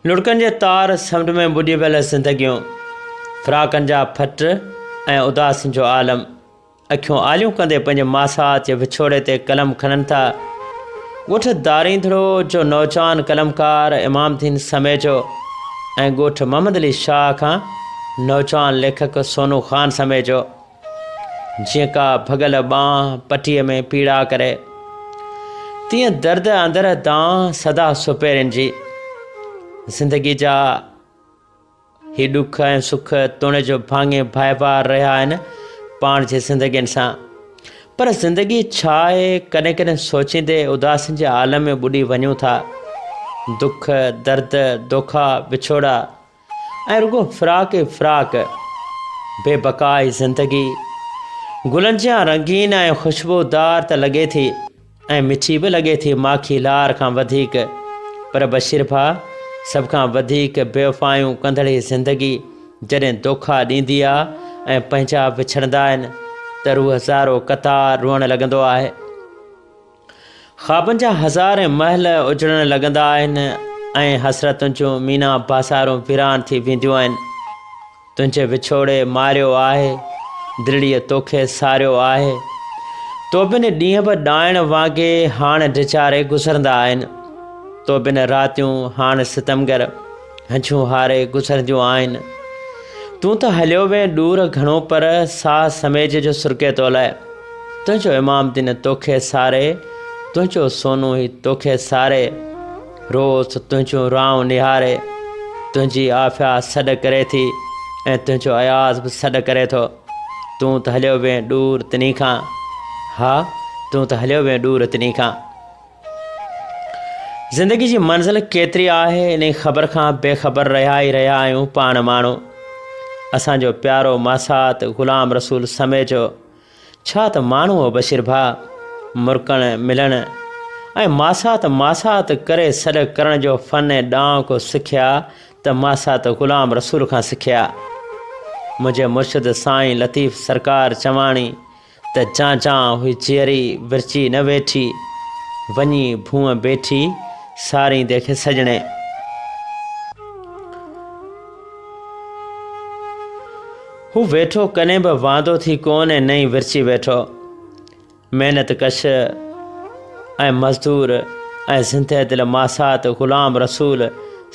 लुड़कनि जे तार समुंड में बुॾी वियल ज़िंदगियूं, फ़िराकनि जा फट ऐं उदासियुनि जो आलम, अखियूं आलियूं कंदे पंहिंजे मासात जे विछोड़े ते कलम खणनि था। ॻोठ दारींदड़ो जो नौजवान कलमकार इमामदीन समेजो ऐं ॻोठ मोहम्मद अली शाह खां नौजवान लेखक सोनू ख़ान समेजो। जीअं का भॻल ॿांह पटीअ में पीड़ा करे, तीअं दर्द अंदर दां सदा सुपेरनि जी। ज़िंदगी जा ही ॾुख ऐं सुख तोणे जो भाङे भाइबार रहिया आहिनि पाण जी ज़िंदगियुनि सां। पर ज़िंदगी छा आहे, कॾहिं कॾहिं सोचींदे उदासियुनि जे आलम में ॿुॾी वञूं था। दुख, दर्द, दोखा, विछोड़ा ऐं रुगो फ़िराक ई फ़िराक, बेबकाई ज़िंदगी गुलनि जा रंगीन ऐं ख़ुशबूदार त लॻे थी ऐं मिठी बि लॻे थी माखी लार खां वधीक। पर बशीर भाउ, सभ खां वधीक बेवफ़ायूं कंदड़ी ज़िंदगी जॾहिं दोखा ॾींदी आहे ऐं पंहिंजा विछड़ंदा आहिनि त रूह हज़ारो कतार रुअण लॻंदो आहे। ख़्वाबनि जा हज़ारे महल उजड़ण लॻंदा आहिनि ऐं हसरतुनि जूं मीना बाज़ारूं वीरान थी वेंदियूं आहिनि। तुंहिंजे विछोड़े मारियो आहे, दिलड़ीअ तोखे सारियो आहे। तो बिन ॾींहं बि ॾाइण वांगे हाणे ढिचारे गुज़रंदा आहिनि। तो बिन रातियूं हाणे सितमगर हंझूं हारे गुज़रंदियूं आहिनि। तूं त हलियो वे ॾूर घणो, पर साह समेज जो सुर्के तो लाइ। तुंहिंजो इमामदीन तोखे सारे, तुंहिंजो सोनू ई तोखे सारे। रोज़ तुंहिंजूं राऊं निहारे, तुंहिंजी आफ़िया सॾु करे थी ऐं तुंहिंजो अयाज़ बि सॾु करे थो। तूं त हलियो वे ॾूर तिनी खां, हा तूं त हलियो वे ॾूर तिनी खां। ज़िंदगी जी मंज़िल केतिरी आहे, इन ख़बर खां बेख़बर रहिया ई रहिया आहियूं पाण माण्हू। असांजो प्यारो मासात ग़ुलाम रसूल समेजो छा त माण्हू हो बशीर भाउ। मुरकण मिलण ऐं मासात करे सॾु करण जो फ़न ऐं ॾांव को सिखिया त मासात ग़ुलाम रसूल खां सिखिया। मुंहिंजे मुर्शिद साईं लतीफ़ सरकार चवाणी त जां हुई जीअरी विरची न वेठी, वञी भूअं बेठी सारी देखे सजणे। हू वेठो कॾहिं बि वांदो थी कोन ऐं नई विरची वेठो। महिनत कश ऐं मज़दूर ऐं ज़िंदह दिल मासात ग़ुलाम रसूल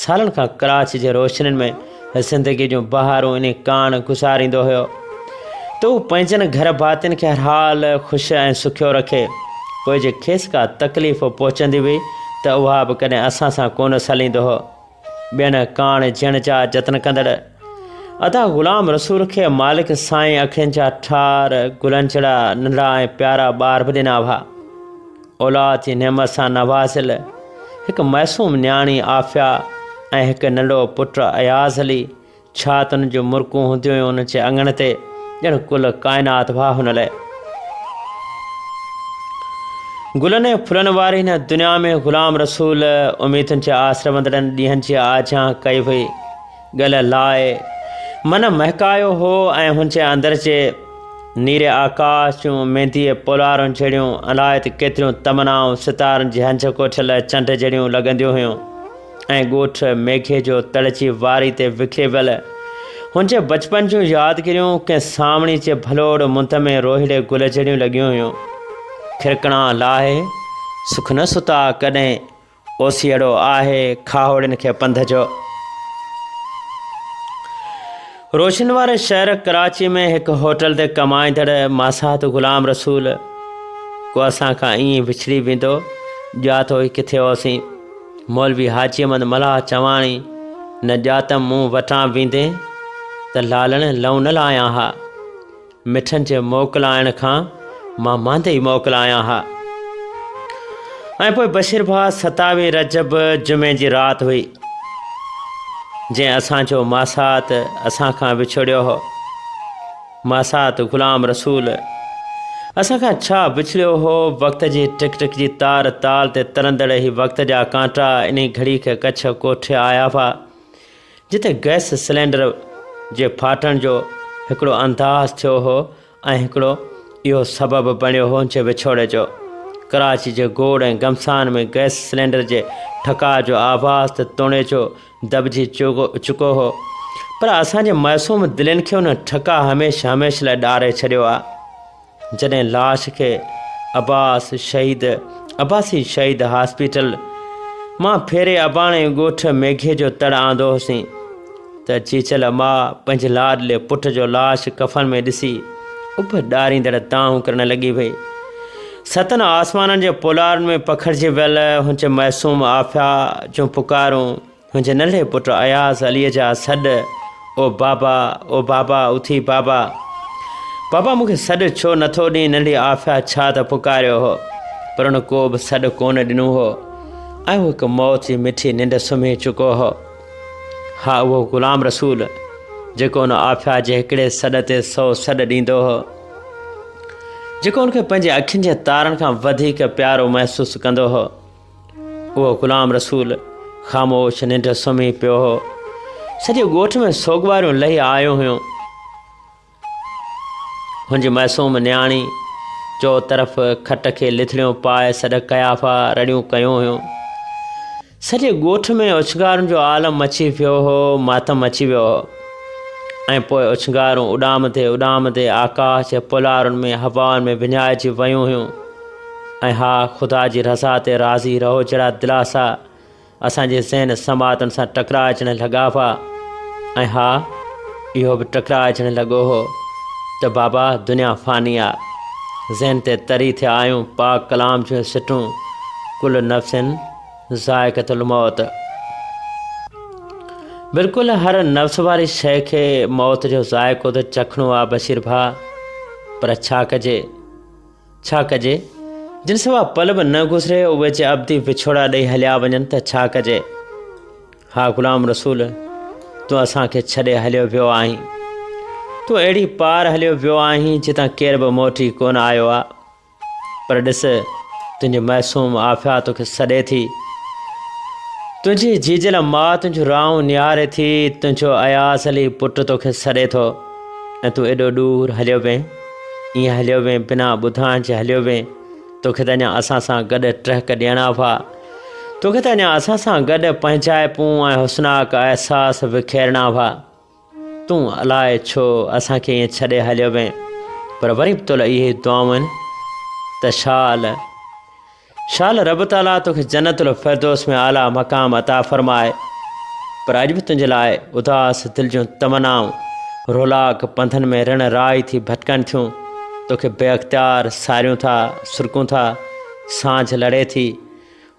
सालनि खां कराची जे रोशनियुनि में ज़िंदगी जूं बहारूं इन कान गुज़ारींदो हुयो त हू पंहिंजनि घर भातियुनि खे हर हाल ख़ुशि ऐं सुखियो रखे। पोइ जे खेसि का तकलीफ़ पहुचंदी हुई त उहा बि कॾहिं असां सां कोन सलींदो हो। ॿियनि कान ॼण जा जतन कंदड़ अदा ग़ुलाम रसूल खे मालिक साईं अखियुनि जा ठार गुलनि जहिड़ा नंढड़ा ऐं प्यारा ॿार बि ॾिना हुआ। औलाद जी नेमत सां नवाज़िल हिकु मासूम न्याणी आफ़िया ऐं हिकु नंढो पुटु अयाज़ अली। छा त हुन जूं मुर्कूं हूंदियूं हुयूं हुन जे अङण ते, ॼण कुल काइनात हुआ हुन लाइ। गुलनि ऐं फुलनि वारी हिन दुनिया में ग़ुलाम रसूल उमीदुनि जे आसर वंदड़नि ॾींहंनि जी आजां कई हुई। गल लाए मन महकायो हो ऐं हुनजे अंदर जे नीरे आकाश जूं मेंदीअ पोलारुनि जहिड़ियूं अलाए त केतिरियूं तमनाऊं सितारनि जी हंज कोठियल चंड जहिड़ियूं लॻंदियूं हुयूं ऐं ॻोठ मेघे जो तड़जी वारी ते विखरे वियल हुनजे बचपन जूं यादगिरियूं कंहिं सावणी जे भलोड़ मुंद में रोहिड़े गुल जहिड़ियूं लॻियूं हुयूं। खिरकणा लाहे सुख न सुता कॾहिं, ओसीअड़ो आहे खाहोड़नि खे पंध जो। रोशन वारे शहर कराची में हिकु होटल ते कमाईंदड़ मासात ग़ुलाम रसूल को असां खां ईअं विछड़ी वेंदो ॼातो ई किथे होसीं। मौलवी हाजी अहमद मलाह चवाणी न ॼातम मूं वटां वेंदे त लालण लऊं न लायां हा। मिठनि जे मोकिलाइण खां मां मांदे ई मोकिलायां हा। ऐं पोइ बशीर भाउ 27 रजब जुमे जी राति हुई जंहिं असांजो मासात असां खां विछोड़ियो हो। मासात ग़ुलाम रसूल असां खां छा विछड़ियो हो। वक़्त जी टिक टिक जी तार ताल ते तरंदड़ ई वक़्त जा कांटा इन घड़ी खे कच्छ कोठे आया हुआ जिते गैस सिलेंडर जे फाटण जो हिकिड़ो अंदाज़ थियो हो ऐं हिकिड़ो इहो सबबु बणियो हो हुनजे विछोड़े जो। कराची जे गोड़ ऐं गमसान में गैस सिलेंडर जे ठका जो आवाज़ त तोड़े जो दॿिजी चुको हो, पर असांजे मासूम दिलनि खे उन ठका हमेशह हमेशह लाइ ॾारे छॾियो आहे। जॾहिं लाश खे अब्बासी शहीद हॉस्पिटल मां फेरे अबाणे ॻोठ मेघे जो तड़ आंदो हुसीं त चीचल माउ पंहिंजे लाडले पुट जो लाश कफ़न में ॾिसी उभ ॾारींदड़ दाऊं करण लॻी वई। सतन आसमाननि जे पोलारनि में पखिड़िजी वियल हुनजे मासूम आफ़िया जूं पुकारूं, हुनजे नंढे पुट अयाज़ अलीअ जा सॾ, ओ बाबा उथी बाबा मूंखे सॾु छो नथो ॾीं। नंढी आफ़िया छा त पुकारियो हो, पर हुन को बि सॾु कोन ॾिनो हो ऐं उहो हिकु मौत जी मिठी निंड सुम्ही चुको हो। हा, उहो ग़ुलाम रसूल जेको हुन आफ़िया जे हिकिड़े सॾ ते 100 सॾ ॾींदो हो, जेको हुनखे पंहिंजे अखियुनि जे तारनि खां वधीक प्यारो महसूसु कंदो हो। उहो ग़ुलाम रसूल ख़ामोश निंड सुम्ही पियो हो। सॼे ॻोठ में सोगवारियूं लही आयूं हुयूं। हुनजी मासूम न्याणी चो तरफ़ खट खे लिथड़ियूं पाए सॾ कयाफ़ा रड़ियूं कयूं हुयूं। सॼे ॻोठ में उछंगारुनि जो आलम मची वियो हो, मातम अची वियो हो। ऐं पोइ उछंगारूं उॾामंदे आकाश जे पुलारुनि में हवाउनि में विञाइजी वियूं हुयूं। ऐं हा, ख़ुदा जी रज़ा ते राज़ी रहो जहिड़ा दिलासा असांजे ज़हन समातनि सां टकराइजण लॻा हुआ। ऐं हा, इहो बि टकराइजण लॻो हो त बाबा दुनिया फ़ानी आहे। ज़हन ते तरी थिया आहियूं पाक कलाम जूं सिटूं, कुल नफ़्सिन ज़ाइक़तुल मौत। बिल्कुलु हर नफ़्स वारी शइ खे मौत जो ज़ाइक़ो त चखणो आहे बशीर भाउ, पर छा कजे जिन सवा पल बि न गुज़रे उहे जे अब्दी विछोड़ा ॾेई हलिया वञनि त छा कजे। हा ग़ुलाम रसूल, तूं असांखे छॾे हलियो वियो आहीं, तूं अहिड़ी पार हलियो वियो आहीं जितां केर बि मोटी कोन आयो आहे। पर ॾिस, तुंहिंजी मासूम आफ़िया तोखे सॾे थी, तुंहिंजी जीजल माउ तुंहिंजूं राहूं निहारे थी, तुंहिंजो अयाज़ अली पुटु तोखे सॾे थो ऐं तूं एॾो ॾूर हलियो वें, ईअं हलियो वें बिना ॿुधाइण जे हलियो वें। तोखे त अञा असां सां गॾु टहक ॾियणा हुआ, तोखे त अञा असां सां गॾु पंहिंजाइपूं ऐं हुस्नाक अहसास विखेरणा हुआ। तूं अलाए छो असांखे ईअं छॾे हलियो वें। पर वरी बि तोला इहे दुआऊं आहिनि त शाल रब ताला तोखे जन्नतुल फ़िरदौस में आला मक़ाम अता फ़रमाए। पर अॼु बि तुंहिंजे लाइ उदास दिलि जूं तमनाऊं रोलाक पंधनि में ऋण राई थी भटकनि थियूं। तोखे बेअख़्तियार सारियूं था, सुरकूं था, सांझ लड़े थी,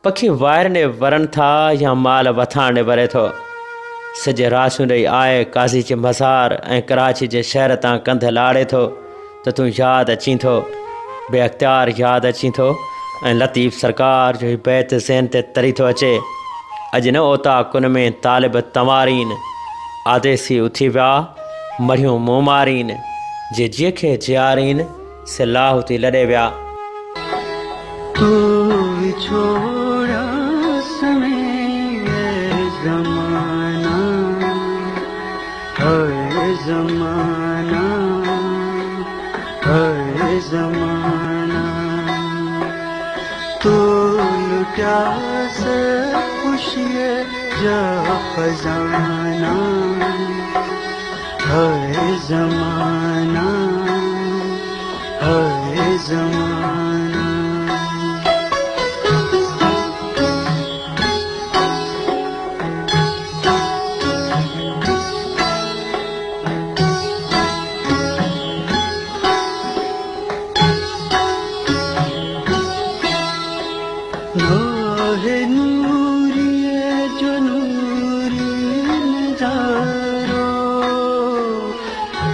पखी वाइर ॾे वरनि था या माल वथाण ॾे वरे थो। सॼे रासियूं ॾेई आए काज़ी जे मज़ार ऐं कराची जे शहर तां कंध लाड़े थो त तूं यादि अची थो, बेअख़्तियार यादि अची थो ऐं लतीफ़ सरकार जो ही बैत ज़हन ते तरी थो अचे। अॼु न ओता कुन में तालिब तंवारीन आदेसी उथी विया, मरियूं मोमारीन जे जीअ खे जियारीन से लाहु थी लॾे विया। छोड़ा समय ज़माना, हर ज़माना, हर ज़माना, तो लुटा से खुशिए जा खजाना, हर ज़माना, हर ज़माना।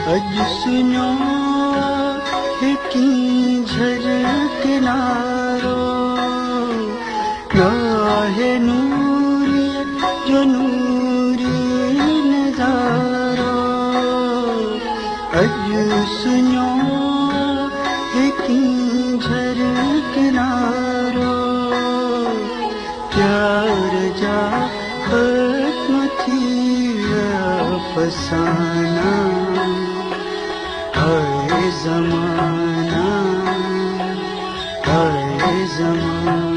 अज सुनो की झलक नारो, नाहे नूरी जो नूरी नजारो। अज सुनो की झलक नारो, प्यार जा खत्म थी फसाना, हर ज़माना, हर ज़माने